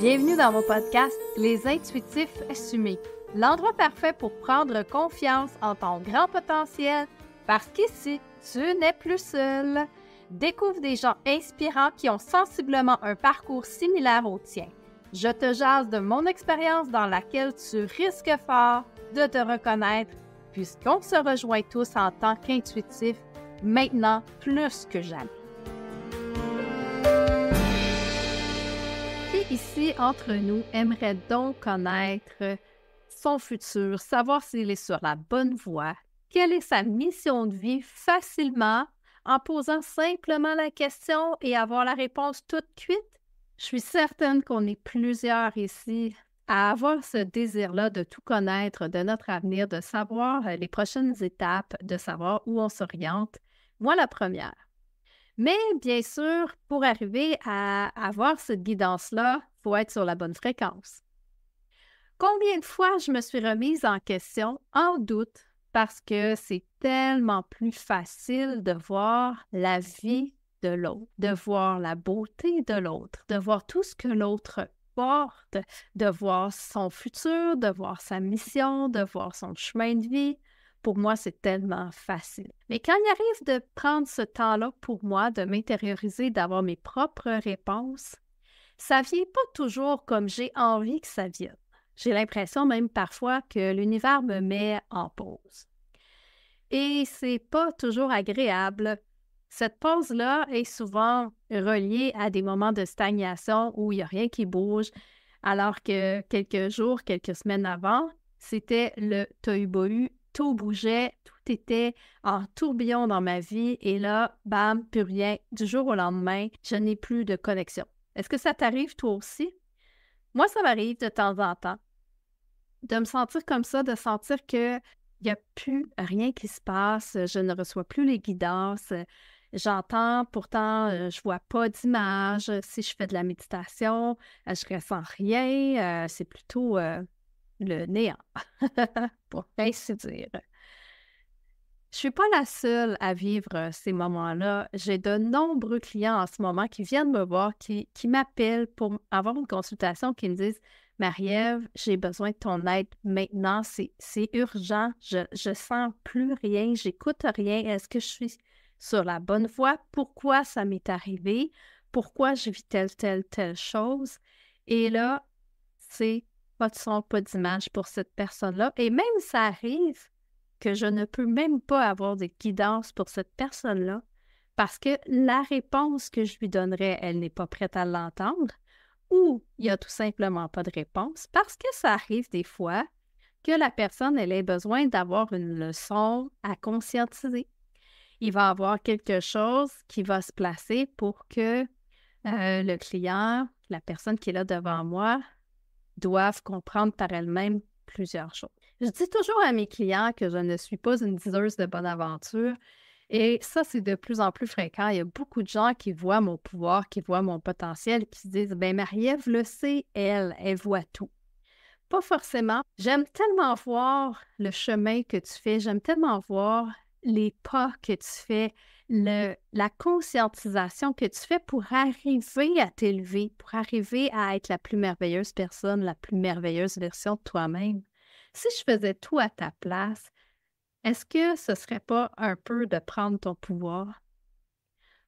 Bienvenue dans mon podcast Les Intuitifs Assumés, l'endroit parfait pour prendre confiance en ton grand potentiel parce qu'ici, tu n'es plus seul. Découvre des gens inspirants qui ont sensiblement un parcours similaire au tien. Je te jase de mon expérience dans laquelle tu risques fort de te reconnaître puisqu'on se rejoint tous en tant qu'intuitifs maintenant plus que jamais. Qui ici, entre nous, aimerait donc connaître son futur, savoir s'il est sur la bonne voie, quelle est sa mission de vie facilement en posant simplement la question et avoir la réponse toute cuite? Je suis certaine qu'on est plusieurs ici à avoir ce désir-là de tout connaître de notre avenir, de savoir les prochaines étapes, de savoir où on s'oriente. Moi, la première. Mais bien sûr, pour arriver à avoir cette guidance-là, il faut être sur la bonne fréquence. Combien de fois je me suis remise en question, en doute, parce que c'est tellement plus facile de voir la vie de l'autre, de voir la beauté de l'autre, de voir tout ce que l'autre porte, de voir son futur, de voir sa mission, de voir son chemin de vie. Pour moi, c'est tellement facile. Mais quand il arrive de prendre ce temps-là pour moi, de m'intérioriser, d'avoir mes propres réponses, ça ne vient pas toujours comme j'ai envie que ça vienne. J'ai l'impression même parfois que l'univers me met en pause. Et c'est pas toujours agréable. Cette pause-là est souvent reliée à des moments de stagnation où il n'y a rien qui bouge, alors que quelques jours, quelques semaines avant, c'était le tohu-bohu. Tout bougeait, tout était en tourbillon dans ma vie et là, bam, plus rien. Du jour au lendemain, je n'ai plus de connexion. Est-ce que ça t'arrive toi aussi? Moi, ça m'arrive de temps en temps de me sentir comme ça, de sentir qu'il n'y a plus rien qui se passe, je ne reçois plus les guidances, j'entends, pourtant, je ne vois pas d'image. Si je fais de la méditation, je ne ressens rien, c'est plutôt le néant, pour ainsi dire. Je ne suis pas la seule à vivre ces moments-là. J'ai de nombreux clients en ce moment qui viennent me voir, qui m'appellent pour avoir une consultation, qui me disent « Marie-Ève, j'ai besoin de ton aide maintenant, c'est urgent, je sens plus rien, j'écoute rien. Est-ce que je suis sur la bonne voie? Pourquoi ça m'est arrivé? Pourquoi je vis telle chose? » Et là, c'est pas de son, pas d'image pour cette personne-là. Et même ça arrive que je ne peux même pas avoir de guidance pour cette personne-là parce que la réponse que je lui donnerais, elle n'est pas prête à l'entendre ou il n'y a tout simplement pas de réponse parce que ça arrive des fois que la personne, elle ait besoin d'avoir une leçon à conscientiser. Il va y avoir quelque chose qui va se placer pour que le client, la personne qui est là devant moi, doivent comprendre par elles-mêmes plusieurs choses. Je dis toujours à mes clients que je ne suis pas une diseuse de bonne aventure et ça, c'est de plus en plus fréquent. Il y a beaucoup de gens qui voient mon pouvoir, qui voient mon potentiel, qui se disent « ben Marie-Ève le sait, elle voit tout ». Pas forcément. J'aime tellement voir le chemin que tu fais, j'aime tellement voir les pas que tu fais, la conscientisation que tu fais pour arriver à t'élever, pour arriver à être la plus merveilleuse personne, la plus merveilleuse version de toi-même. Si je faisais tout à ta place, est-ce que ce serait pas un peu de prendre ton pouvoir?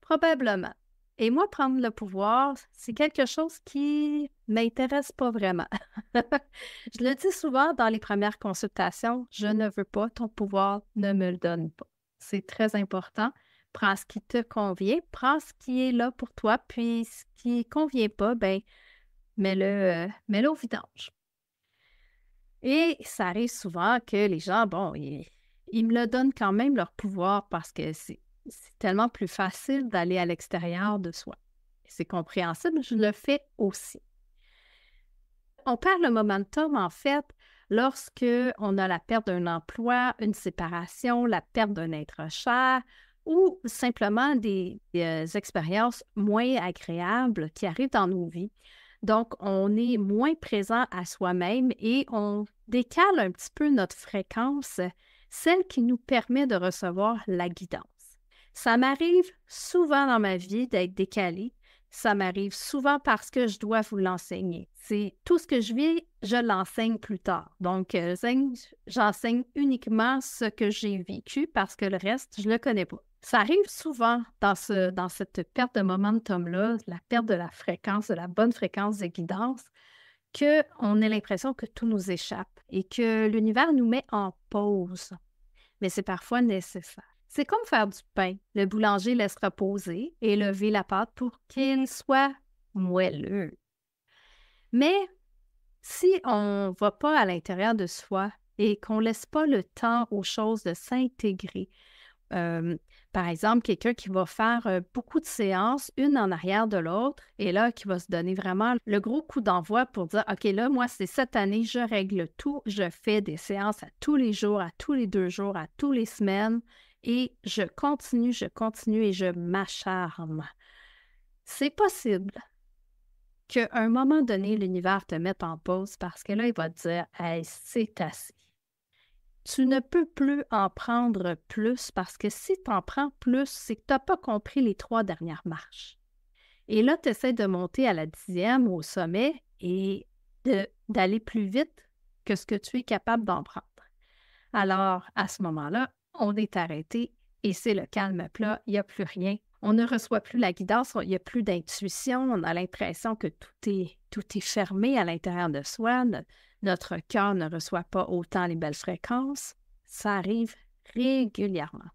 Probablement. Et moi, prendre le pouvoir, c'est quelque chose qui m'intéresse pas vraiment. Je le dis souvent dans les premières consultations, je ne veux pas ton pouvoir, ne me le donne pas. C'est très important. Prends ce qui te convient, prends ce qui est là pour toi, puis ce qui ne convient pas, ben mets-le au vidange. Et ça arrive souvent que les gens, bon, ils me le donnent quand même leur pouvoir parce que c'est tellement plus facile d'aller à l'extérieur de soi. C'est compréhensible, je le fais aussi. On perd le momentum, en fait, lorsque on a la perte d'un emploi, une séparation, la perte d'un être cher ou simplement des expériences moins agréables qui arrivent dans nos vies. Donc, on est moins présent à soi-même et on décale un petit peu notre fréquence, celle qui nous permet de recevoir la guidance. Ça m'arrive souvent dans ma vie d'être décalée. Ça m'arrive souvent parce que je dois vous l'enseigner. C'est tout ce que je vis, je l'enseigne plus tard. Donc, j'enseigne uniquement ce que j'ai vécu parce que le reste, je ne le connais pas. Ça arrive souvent dans cette perte de momentum-là, la perte de la fréquence, de la bonne fréquence de guidance, qu'on ait l'impression que tout nous échappe et que l'univers nous met en pause. Mais c'est parfois nécessaire. C'est comme faire du pain. Le boulanger laisse reposer et lever la pâte pour qu'il soit moelleux. Mais si on ne va pas à l'intérieur de soi et qu'on ne laisse pas le temps aux choses de s'intégrer, par exemple, quelqu'un qui va faire beaucoup de séances, une en arrière de l'autre, et là, qui va se donner vraiment le gros coup d'envoi pour dire, OK, là, moi, c'est cette année, je règle tout, je fais des séances à tous les jours, à tous les 2 jours, à tous les semaines, et je continue et je m'acharne. C'est possible qu'à un moment donné, l'univers te mette en pause parce que là, il va te dire, hey, c'est assez. Tu ne peux plus en prendre plus parce que si tu en prends plus, c'est que tu n'as pas compris les 3 dernières marches. Et là, tu essaies de monter à la 10e au sommet et d'aller plus vite que ce que tu es capable d'en prendre. Alors, à ce moment-là, on est arrêté et c'est le calme plat, il n'y a plus rien. On ne reçoit plus la guidance, il n'y a plus d'intuition, on a l'impression que tout est fermé à l'intérieur de soi. Notre cœur ne reçoit pas autant les belles fréquences. Ça arrive régulièrement.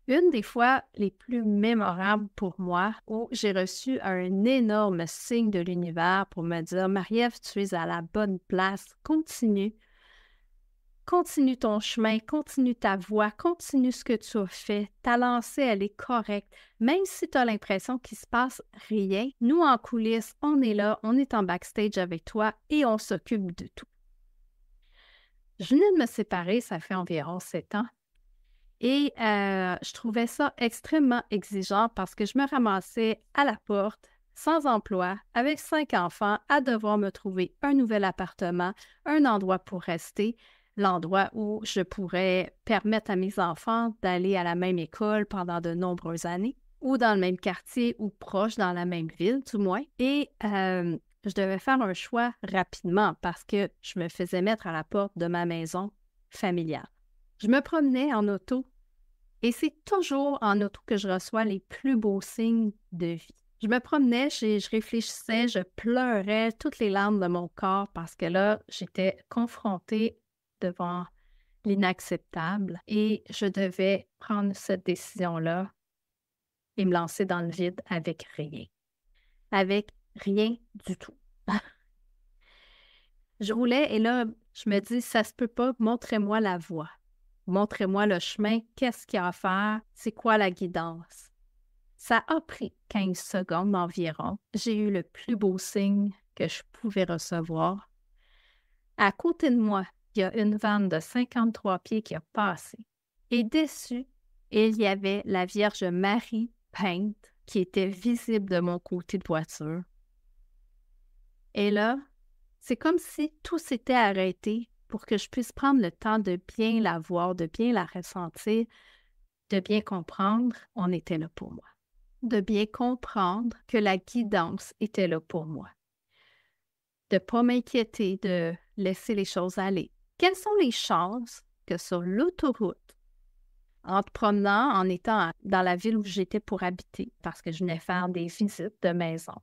Une des fois les plus mémorables pour moi, où j'ai reçu un énorme signe de l'univers pour me dire « Marie-Ève, tu es à la bonne place, continue. Continue ton chemin, continue ta voie, continue ce que tu as fait. Ta lancée, elle est correcte. Même si tu as l'impression qu'il ne se passe rien, nous, en coulisses, on est là, on est en backstage avec toi et on s'occupe de tout. » Je venais de me séparer, ça fait environ 7 ans. Et je trouvais ça extrêmement exigeant parce que je me ramassais à la porte, sans emploi, avec 5 enfants, à devoir me trouver un nouvel appartement, un endroit pour rester, l'endroit où je pourrais permettre à mes enfants d'aller à la même école pendant de nombreuses années, ou dans le même quartier, ou proche dans la même ville, du moins. Et je devais faire un choix rapidement parce que je me faisais mettre à la porte de ma maison familiale. Je me promenais en auto et c'est toujours en auto que je reçois les plus beaux signes de vie. Je me promenais, je réfléchissais, je pleurais toutes les larmes de mon corps parce que là, j'étais confrontée devant l'inacceptable et je devais prendre cette décision-là et me lancer dans le vide avec rien. Avec rien du tout. Je roulais et là, je me dis, ça se peut pas, montrez-moi la voie. Montrez-moi le chemin, qu'est-ce qu'il y a à faire, c'est quoi la guidance. Ça a pris 15 secondes environ. J'ai eu le plus beau signe que je pouvais recevoir. À côté de moi, il y a une vanne de 53 pieds qui a passé. Et dessus, il y avait la Vierge Marie peinte qui était visible de mon côté de voiture. Et là, c'est comme si tout s'était arrêté pour que je puisse prendre le temps de bien la voir, de bien la ressentir, de bien comprendre, on était là pour moi. De bien comprendre que la guidance était là pour moi. De ne pas m'inquiéter, de laisser les choses aller. Quelles sont les chances que sur l'autoroute, en te promenant, en étant dans la ville où j'étais pour habiter, parce que je venais faire des visites de maison,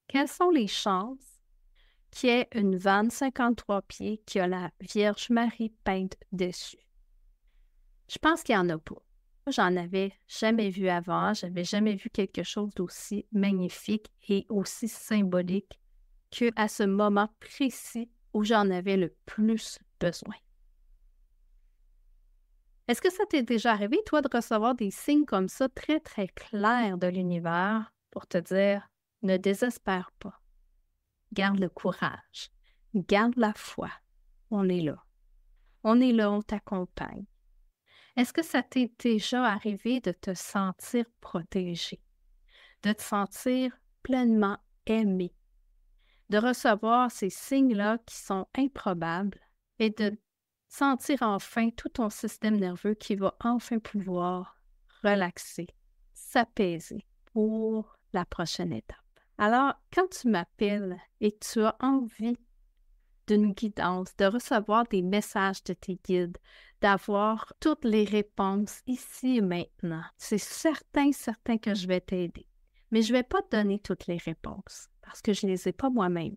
quelles sont les chances qu'il y ait une vanne 53 pieds qui a la Vierge Marie peinte dessus? Je pense qu'il n'y en a pas. J'en avais jamais vu avant, j'avais jamais vu quelque chose d'aussi magnifique et aussi symbolique qu'à ce moment précis où j'en avais le plus besoin. Est-ce que ça t'est déjà arrivé, toi, de recevoir des signes comme ça, très, très clairs de l'univers pour te dire « Ne désespère pas, garde le courage, garde la foi, on est là. On est là, on t'accompagne. » Est-ce que ça t'est déjà arrivé de te sentir protégé, de te sentir pleinement aimé, de recevoir ces signes-là qui sont improbables et de sentir enfin tout ton système nerveux qui va enfin pouvoir relaxer, s'apaiser pour la prochaine étape. Alors, quand tu m'appelles et que tu as envie d'une guidance, de recevoir des messages de tes guides, d'avoir toutes les réponses ici et maintenant, c'est certain que je vais t'aider. Mais je ne vais pas te donner toutes les réponses parce que je ne les ai pas moi-même.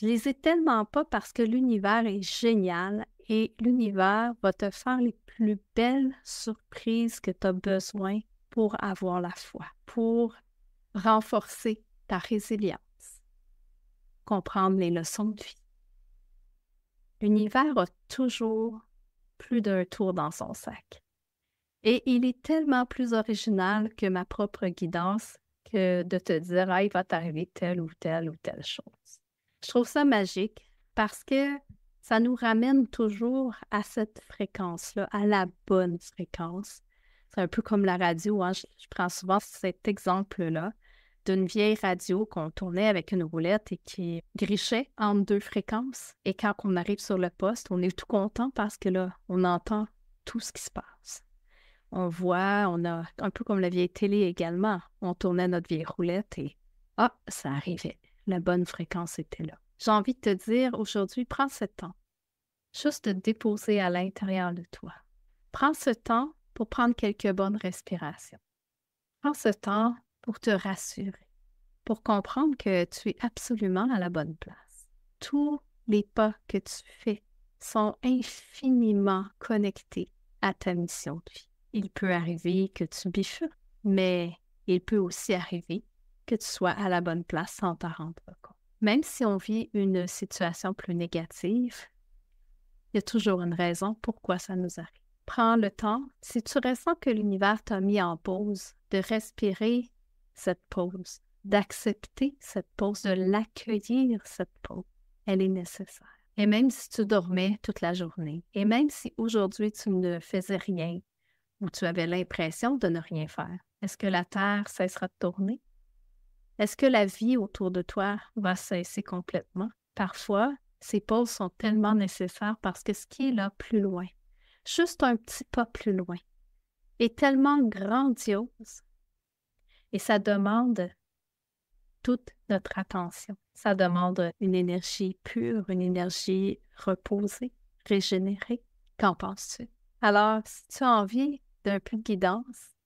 Je les ai tellement pas parce que l'univers est génial et l'univers va te faire les plus belles surprises que tu as besoin pour avoir la foi, pour renforcer ta résilience, comprendre les leçons de vie. L'univers a toujours plus d'un tour dans son sac. Et il est tellement plus original que ma propre guidance que de te dire « Ah, il va t'arriver telle ou telle chose ». Je trouve ça magique parce que ça nous ramène toujours à cette fréquence-là, à la bonne fréquence. C'est un peu comme la radio, hein? Je prends souvent cet exemple-là d'une vieille radio qu'on tournait avec une roulette et qui grichait entre deux fréquences. Et quand on arrive sur le poste, on est tout content parce que là, on entend tout ce qui se passe. On voit, on a un peu comme la vieille télé également. On tournait notre vieille roulette et ça arrivait. La bonne fréquence était là. J'ai envie de te dire aujourd'hui, prends ce temps. Juste de te déposer à l'intérieur de toi. Prends ce temps pour prendre quelques bonnes respirations. Prends ce temps pour te rassurer, pour comprendre que tu es absolument à la bonne place. Tous les pas que tu fais sont infiniment connectés à ta mission de vie. Il peut arriver que tu bifurques, mais il peut aussi arriver que tu sois à la bonne place sans t'en rendre compte. Même si on vit une situation plus négative, il y a toujours une raison pourquoi ça nous arrive. Prends le temps, si tu ressens que l'univers t'a mis en pause, de respirer cette pause, d'accepter cette pause, de l'accueillir, cette pause. Elle est nécessaire. Et même si tu dormais toute la journée, et même si aujourd'hui tu ne faisais rien, ou tu avais l'impression de ne rien faire, est-ce que la Terre cessera de tourner? Est-ce que la vie autour de toi va cesser complètement? Parfois, ces pauses sont tellement nécessaires parce que ce qui est là plus loin, juste un petit pas plus loin, est tellement grandiose et ça demande toute notre attention. Ça demande une énergie pure, une énergie reposée, régénérée. Qu'en penses-tu? Alors, si tu as envie d'un peu de guidance,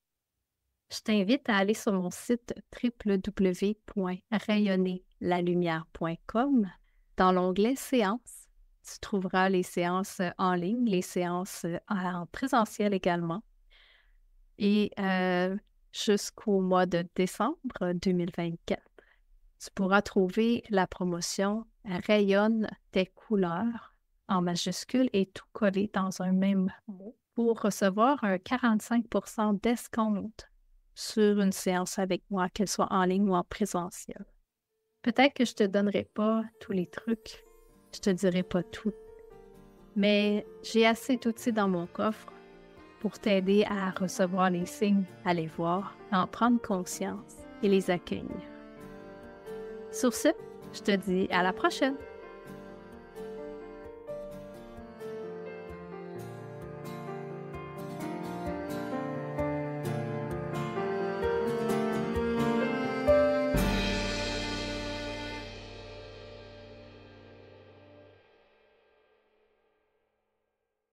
je t'invite à aller sur mon site www.rayonnerlalumière.com. Dans l'onglet « Séances », tu trouveras les séances en ligne, les séances en présentiel également. Et jusqu'au mois de décembre 2024, tu pourras trouver la promotion « Rayonne tes couleurs » en majuscule et tout collé dans un même mot pour recevoir un 45% d'escompte sur une séance avec moi, qu'elle soit en ligne ou en présentiel. Peut-être que je ne te donnerai pas tous les trucs, je ne te dirai pas tout, mais j'ai assez d'outils dans mon coffre pour t'aider à recevoir les signes, à les voir, à en prendre conscience et les accueillir. Sur ce, je te dis à la prochaine!